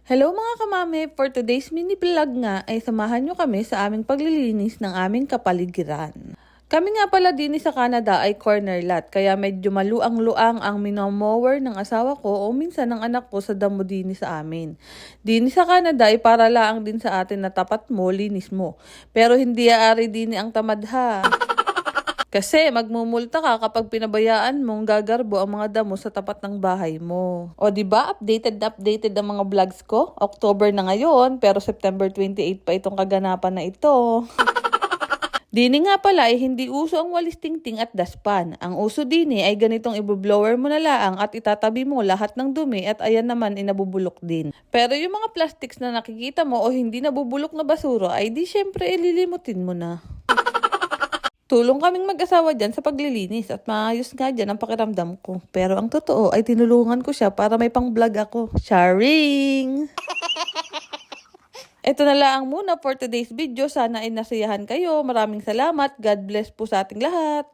Hello mga kamame! For today's mini vlog nga ay samahan nyo kami sa aming paglilinis ng aming kapaligiran. Kami nga pala din sa Canada ay corner lot kaya medyo maluang-luang ang minomower ng asawa ko o minsan ng anak ko sa damo din sa amin. Din sa Canada ay para laang din sa atin na tapat mo, linis mo. Pero hindi aari din ang tamad ha. Kasi magmumulta ka kapag pinabayaan mong gagarbo ang mga damo sa tapat ng bahay mo. O di ba updated ang mga vlogs ko? October na ngayon, pero September 28 pa itong kaganapan na ito. Dini nga pala ay hindi uso ang walis tingting at daspan. Ang uso dini ay ganitong ibublower mo na laang at itatabi mo lahat ng dumi at ayan naman inabubulok din. Pero yung mga plastics na nakikita mo o hindi nabubulok na basura ay di syempre ililimutin mo na. Tulong kaming mag-asawa dyan sa paglilinis at maayos nga dyan ang pakiramdam ko. Pero ang totoo ay tinulungan ko siya para may pang-vlog ako. Sharing! Ito na lang muna for today's video. Sana ay nasiyahan kayo. Maraming salamat. God bless po sa ating lahat.